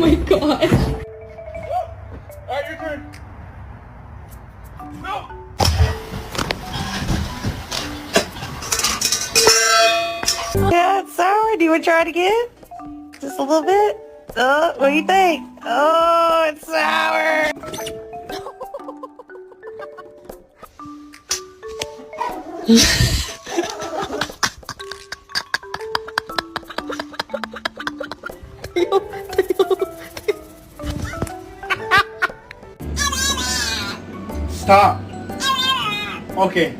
my gosh. Alright, your turn. No! Yeah, it's sour. Do you want to try it again? Just a little bit? Oh, what do you think? Oh, it's sour. Stop. Okay.